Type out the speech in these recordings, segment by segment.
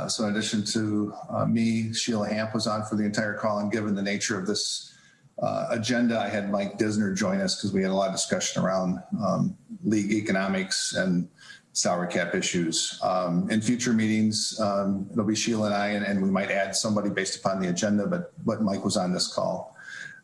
So in addition to me, Sheila Hamp was on for the entire call, and given the nature of this agenda, I had Mike Disner join us because we had a lot of discussion around league economics and salary cap issues. In future meetings, it'll be Sheila and I, and we might add somebody based upon the agenda, but Mike was on this call.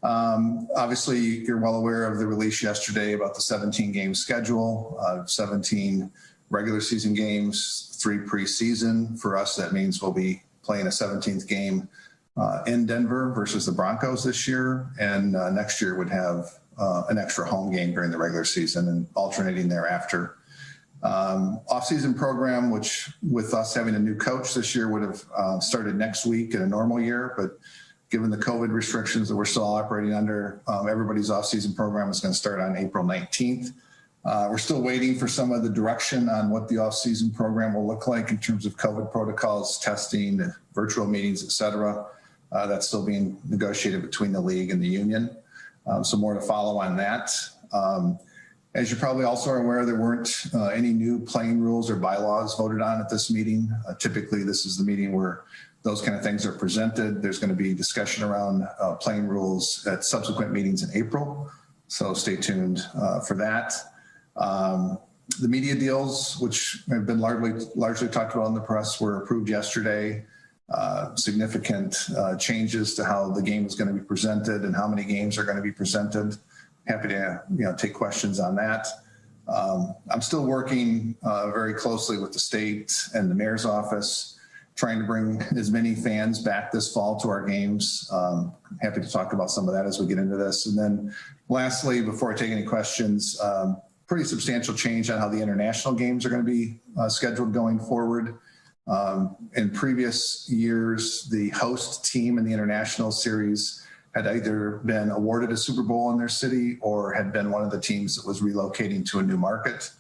Obviously, you're well aware of the release yesterday about the 17-game schedule, 17 regular season games, 3 preseason. For us, that means we'll be playing a 17th game in Denver versus the Broncos this year, and next year would have an extra home game during the regular season and alternating thereafter. Off-season program, which with us having a new coach this year would have started next week in a normal year, but given the COVID restrictions that we're still operating under, everybody's off-season program is going to start on April 19th. We're still waiting for some of the direction on what the off-season program will look like in terms of COVID protocols, testing, virtual meetings, et cetera. That's still being negotiated between the league and the union. So more to follow on that. As you probably also are aware, there weren't any new playing rules or bylaws voted on at this meeting. Typically, this is the meeting where those kind of things are presented. There's going to be discussion around playing rules at subsequent meetings in April. So stay tuned for that. The media deals, which have been largely talked about in the press, were approved yesterday. Significant changes to how the game is going to be presented and how many games are going to be presented. Happy to take questions on that. I'm still working very closely with the state and the mayor's office, trying to bring as many fans back this fall to our games. Happy to talk about some of that as we get into this. And then lastly, before I take any questions, pretty substantial change on how the international games are going to be scheduled going forward. In previous years, the host team in the international series had either been awarded a Super Bowl in their city or had been one of the teams that was relocating to a new market.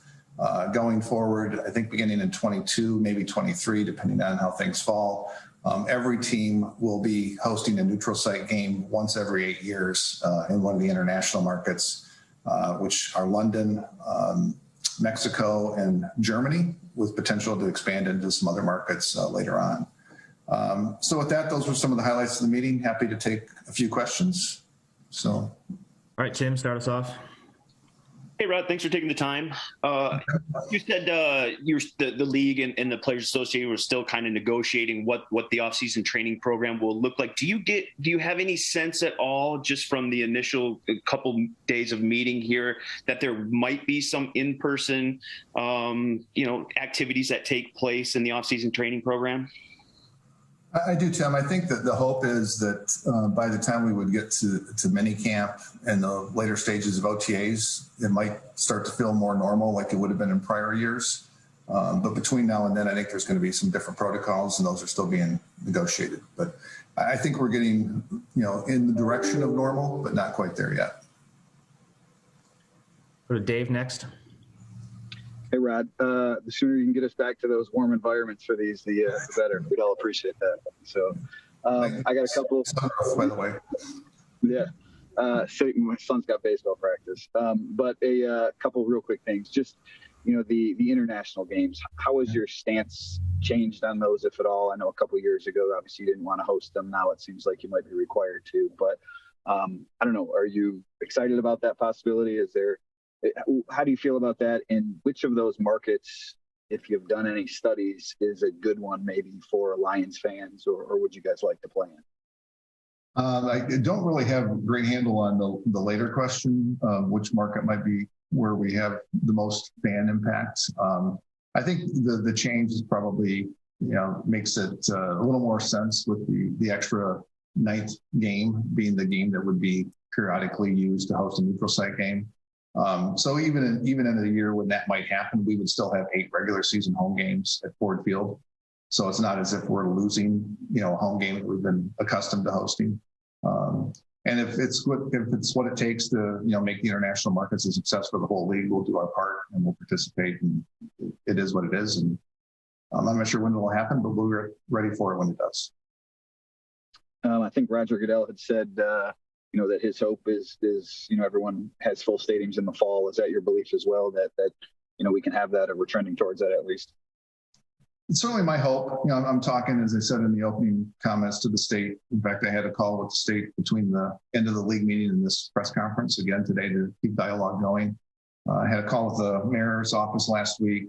Going forward, I think beginning in 22, maybe 23, depending on how things fall, every team will be hosting a neutral site game once every 8 years in one of the international markets, which are London, Mexico, and Germany, with potential to expand into some other markets later on. So with that, those were some of the highlights of the meeting. Happy to take a few questions. All right, Tim, start us off. Hey, Rod, thanks for taking the time. You said the league and the Players Association were still kind of negotiating what the offseason training program will look like. Do you have any sense at all, just from the initial couple days of meeting here, that there might be some in-person, activities that take place in the offseason training program? I do, Tim. I think that the hope is that by the time we would get to minicamp and the later stages of OTAs, it might start to feel more normal like it would have been in prior years. But between now and then, I think there's going to be some different protocols, and those are still being negotiated. But I think we're getting, in the direction of normal, but not quite there yet. Go to Dave next. Hey, Rod, the sooner you can get us back to those warm environments for these, the better. We'd all appreciate that. So I got a couple. By the way. Yeah. So my son's got baseball practice. But a couple real quick things. Just, the international games. How has your stance changed on those, if at all? I know a couple of years ago, obviously, you didn't want to host them. Now it seems like you might be required to. But I don't know. Are you excited about that possibility? How do you feel about that? And which of those markets, if you've done any studies, is a good one maybe for Lions fans, or would you guys like to play in? I don't really have a great handle on the later question, which market might be where we have the most fan impact. I think the change is probably, makes it a little more sense with the extra ninth game being the game that would be periodically used to host a neutral site game. So even in a year when that might happen, we would still have 8 regular season home games at Ford Field. So it's not as if we're losing, a home game that we've been accustomed to hosting. And if it's what it takes to, make the international markets a success for the whole league, we'll do our part and we'll participate. And it is what it is. And I'm not sure when it will happen, but we're ready for it when it does. I think Roger Goodell had said, that his hope is everyone has full stadiums in the fall. Is that your belief as well, that we can have that, or we're trending towards that at least? It's certainly my hope. I'm talking, as I said in the opening comments, to the state. In fact, I had a call with the state between the end of the league meeting and this press conference again today to keep dialogue going. I had a call with the mayor's office last week.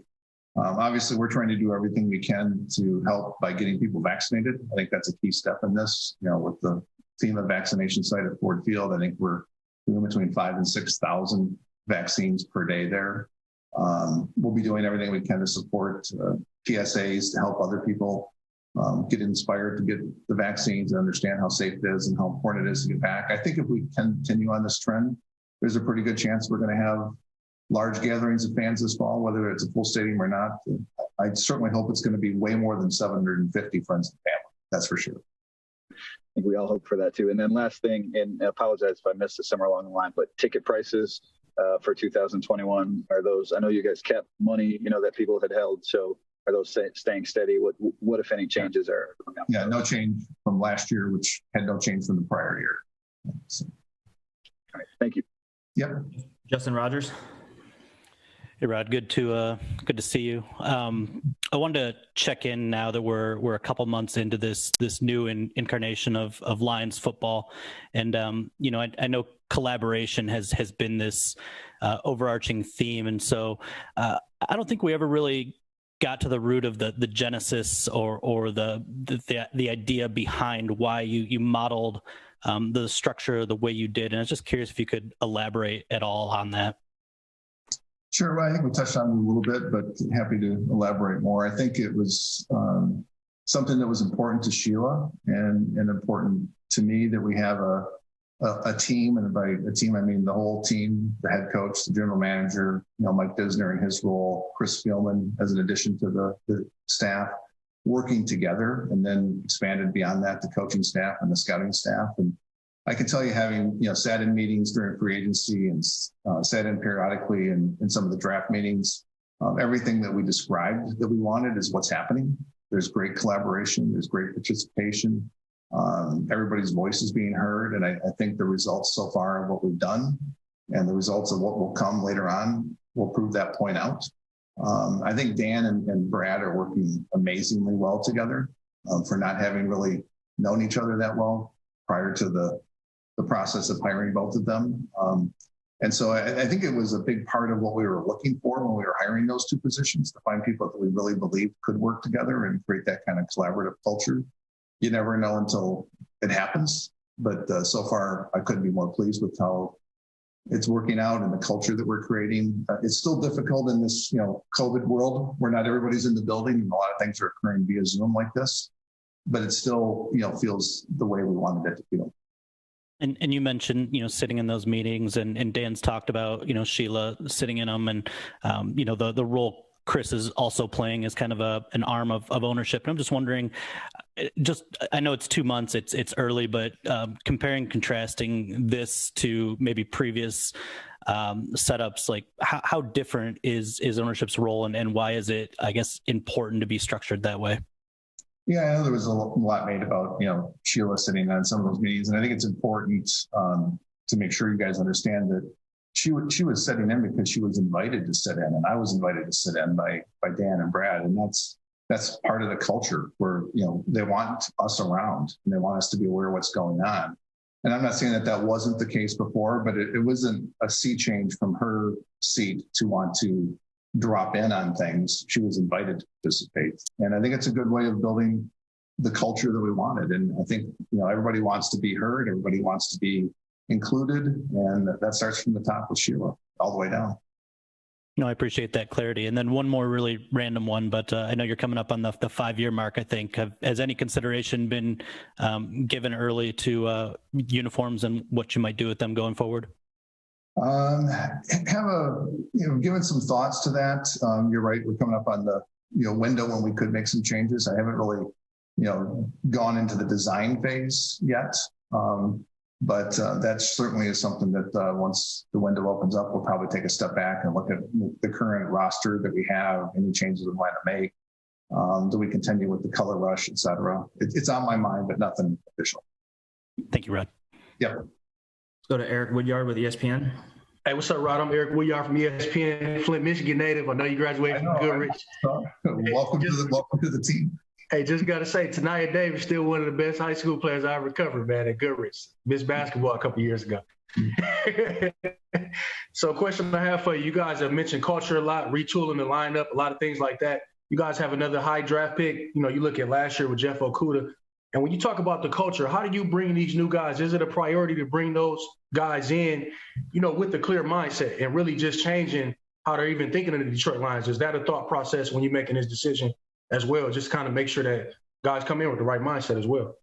Obviously, we're trying to do everything we can to help by getting people vaccinated. I think that's a key step in this. With the FEMA vaccination site at Ford Field, I think we're doing between 5,000 and 6,000 vaccines per day there. We'll be doing everything we can to support PSAs to help other people get inspired to get the vaccines and understand how safe it is and how important it is to get back. I think if we continue on this trend, there's a pretty good chance we're going to have large gatherings of fans this fall, whether it's a full stadium or not. I certainly hope it's going to be way more than 750 friends and family. That's for sure. I think we all hope for that too. And then last thing, and I apologize if I missed it somewhere along the line, but ticket prices for 2021, are those, I know you guys kept money, that people had held. So are those staying steady? What if any changes are going on? Yeah, no change from last year, which had no change from the prior year. So. All right, thank you. Yep. Justin Rogers. Hey Rod, good to see you. I wanted to check in now that we're a couple months into this new incarnation of Lions football, and I know collaboration has been this overarching theme, and so I don't think we ever really got to the root of the genesis or the idea behind why you modeled the structure the way you did, and I was just curious if you could elaborate at all on that. Sure. Well, I think we touched on it a little bit, but happy to elaborate more. I think it was something that was important to Sheila and important to me that we have a team, and by a team I mean the whole team, the head coach, the general manager, Mike Disner in his role, Chris Spielman as an addition to the staff, working together, and then expanded beyond that, the coaching staff and the scouting staff. And I can tell you, having sat in meetings during free agency and sat in periodically in some of the draft meetings, everything that we described that we wanted is what's happening. There's great collaboration, there's great participation, everybody's voice is being heard, and I think the results so far of what we've done and the results of what will come later on will prove that point out. I think Dan and Brad are working amazingly well together for not having really known each other that well prior to the process of hiring both of them. And so I think it was a big part of what we were looking for when we were hiring those two positions, to find people that we really believed could work together and create that kind of collaborative culture. You never know until it happens, but so far I couldn't be more pleased with how it's working out and the culture that we're creating. It's still difficult in this, COVID world where not everybody's in the building and a lot of things are occurring via Zoom like this, but it still, feels the way we wanted it to feel. And you mentioned, sitting in those meetings, and Dan's talked about, Sheila sitting in them, and, the role Chris is also playing as kind of an arm of ownership. And I'm just wondering, I know it's 2 months, it's early, but comparing, contrasting this to maybe previous setups, like how different is ownership's role, and why is it, I guess, important to be structured that way? Yeah, I know there was a lot made about, Sheila sitting on some of those meetings. And I think it's important to make sure you guys understand that she was sitting in because she was invited to sit in, and I was invited to sit in by Dan and Brad. And that's part of the culture where, they want us around and they want us to be aware of what's going on. And I'm not saying that wasn't the case before, but it wasn't a sea change from her seat to want to drop in on things. She was invited to participate. And I think it's a good way of building the culture that we wanted. And I think, everybody wants to be heard. Everybody wants to be included. And that starts from the top with Sheila all the way down. No, I appreciate that clarity. And then one more really random one, but I know you're coming up on the 5-year mark, I think. Has any consideration been given early to uniforms and what you might do with them going forward? Given some thoughts to that. You're right. We're coming up on the, window when we could make some changes. I haven't really, gone into the design phase yet. But that certainly is something that once the window opens up, we'll probably take a step back and look at the current roster that we have, any changes we want to make. Do we continue with the color rush, et cetera? It's on my mind, but nothing official. Thank you, Rod. Yep. Let's go to Eric Woodyard with ESPN. Hey, what's up, Rod? I'm Eric Wooyard from ESPN, Flint, Michigan native. I know you graduated from Goodrich. Welcome to the team. Hey, just got to say, Tanaya Davis still one of the best high school players I ever covered, man, at Goodrich. Missed basketball a couple years ago. So question I have for you, you guys have mentioned culture a lot, retooling the lineup, a lot of things like that. You guys have another high draft pick. You know, you look at last year with Jeff Okudah. And when you talk about the culture, how do you bring these new guys? Is it a priority to bring those guys in, you know, with the clear mindset and really just changing how they're even thinking of the Detroit Lions? Is that a thought process when you're making this decision as well? Just kind of make sure that guys come in with the right mindset as well.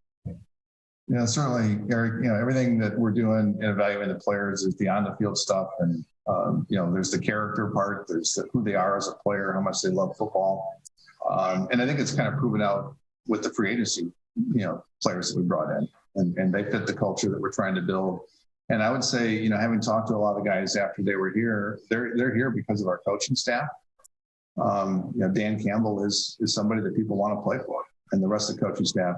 Yeah, certainly, Eric. You know, everything that we're doing in evaluating the players is the on-the-field stuff, and you know, there's the character part, there's who they are as a player, how much they love football, and I think it's kind of proven out with the free agency, you know, players that we brought in, and they fit the culture that we're trying to build. And I would say, you know, having talked to a lot of guys after they were here, they're here because of our coaching staff. You know, Dan Campbell is somebody that people want to play for, and the rest of the coaching staff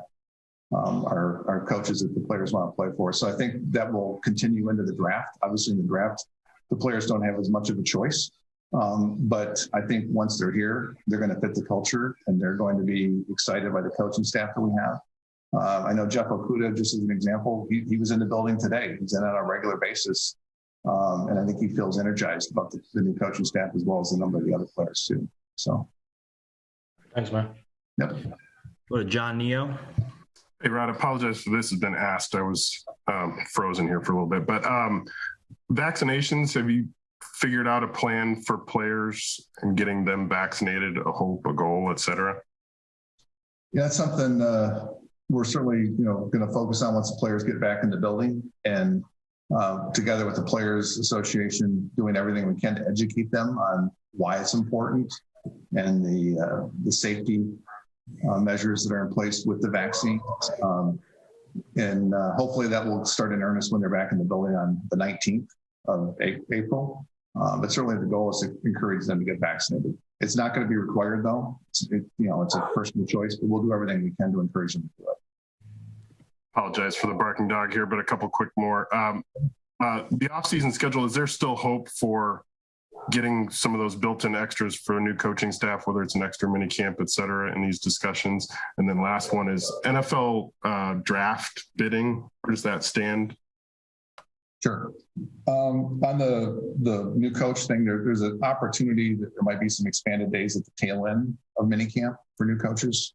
are coaches that the players want to play for. So I think that will continue into the draft. Obviously, in the draft, the players don't have as much of a choice. But I think once they're here, they're going to fit the culture, and they're going to be excited by the coaching staff that we have. I know Jeff Okudah, just as an example, he was in the building today. He's in on a regular basis. And I think he feels energized about the new coaching staff as well as a number of the other players too. So. Thanks, man. Yep. Go to John Neo. Hey, Rod, I apologize for this has been asked. I was frozen here for a little bit, but vaccinations, have you figured out a plan for players and getting them vaccinated, a hope, a goal, et cetera? Yeah, that's something we're certainly, you know, going to focus on once the players get back in the building, and together with the Players Association, doing everything we can to educate them on why it's important and the safety measures that are in place with the vaccine. And hopefully that will start in earnest when they're back in the building on the 19th of April. But certainly the goal is to encourage them to get vaccinated. It's not going to be required though. You know, it's a personal choice, but we'll do everything we can to encourage them to do it. Apologize for the barking dog here, but a couple quick more. The offseason schedule, is there still hope for getting some of those built-in extras for a new coaching staff, whether it's an extra mini camp, et cetera, in these discussions? And then last one is NFL draft bidding. Where does that stand? Sure. On the new coach thing, there's an opportunity that there might be some expanded days at the tail end of minicamp for new coaches.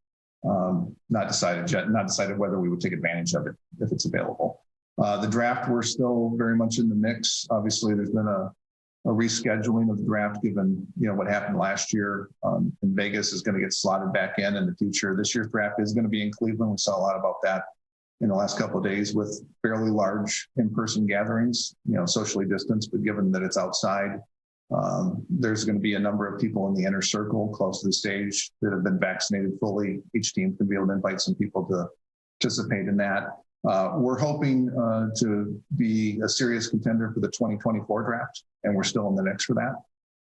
Not decided yet, not decided whether we would take advantage of it if it's available. The draft, we're still very much in the mix. Obviously, there's been a rescheduling of the draft given, you know, what happened last year. And Vegas is going to get slotted back in the future. This year's draft is going to be in Cleveland. We saw a lot about that in the last couple of days with fairly large in-person gatherings, you know, socially distanced, but given that it's outside, there's going to be a number of people in the inner circle close to the stage that have been vaccinated fully. Each team can be able to invite some people to participate in that. We're hoping to be a serious contender for the 2024 draft, and we're still in the mix for that.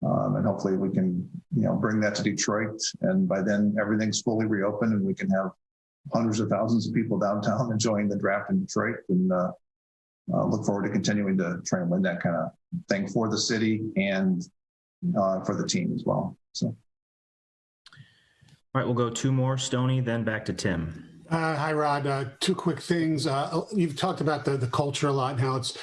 And hopefully we can, you know, bring that to Detroit, and by then everything's fully reopened and we can have hundreds of thousands of people downtown enjoying the draft in Detroit, and look forward to continuing to try and win that kind of thing for the city and for the team as well. So. All right, we'll go two more, Stoney, then back to Tim. Hi, Rod. Two quick things. You've talked about the culture a lot and how it's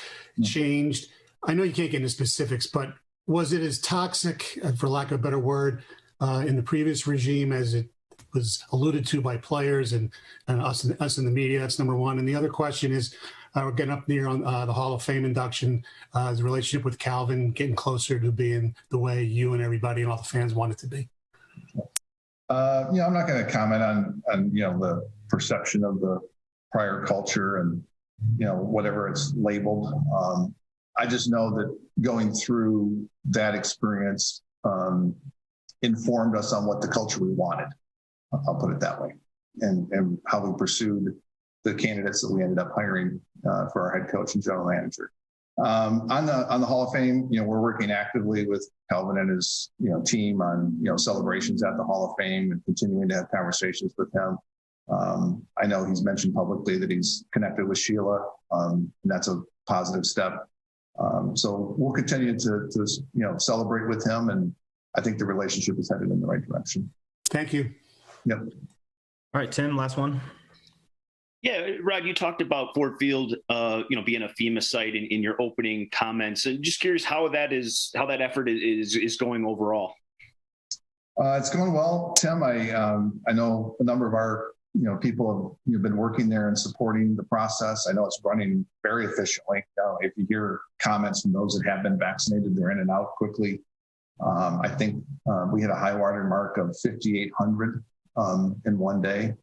changed. I know you can't get into specifics, but was it as toxic, for lack of a better word, in the previous regime as it was alluded to by players and us in the media? That's number one. And the other question is, we're getting up near on the Hall of Fame induction, the relationship with Calvin getting closer to being the way you and everybody and all the fans want it to be. You know, I'm not going to comment on, you know, the perception of the prior culture and, you know, whatever it's labeled. I just know that going through that experience informed us on what the culture we wanted. I'll put it that way, and how we pursued the candidates that we ended up hiring for our head coach and general manager. On the Hall of Fame, you know, we're working actively with Calvin and his, you know, team on, you know, celebrations at the Hall of Fame and continuing to have conversations with him. I know he's mentioned publicly that he's connected with Sheila, and that's a positive step. So we'll continue to celebrate with him, and I think the relationship is headed in the right direction. Thank you. Yep. All right, Tim, last one. Yeah, Rod, you talked about Ford Field, being a FEMA site in your opening comments, and just curious how that effort is going overall. It's going well, Tim. I know a number of our people have been working there and supporting the process. I know it's running very efficiently. If you hear comments from those that have been vaccinated, they're in and out quickly. I think we hit a high water mark of 5,800 in one day.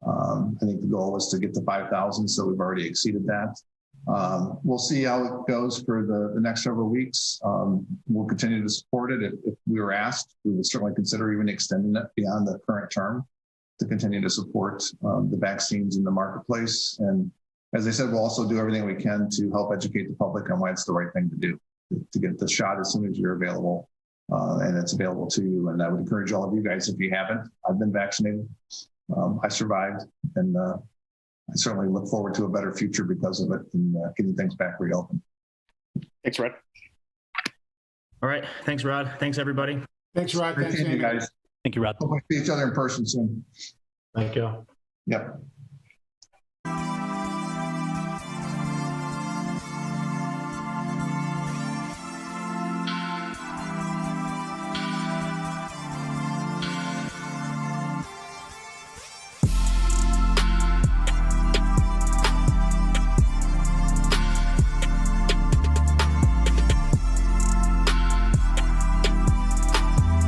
I think the goal was to get to 5,000, so we've already exceeded that. We'll see how it goes for the next several weeks. We'll continue to support it. If we were asked, we would certainly consider even extending it beyond the current term to continue to support the vaccines in the marketplace. And as I said, we'll also do everything we can to help educate the public on why it's the right thing to do, to get the shot as soon as you're available and it's available to you. And I would encourage all of you guys, if you haven't, I've been vaccinated. I survived, and I certainly look forward to a better future because of it and getting things back reopened. Thanks, Rod. All right. Thanks, Rod. Thanks, everybody. Thanks, Rod. Thanks, Appreciate you guys. Thank you, Rod. Hope we see each other in person soon. Thank you. Yep.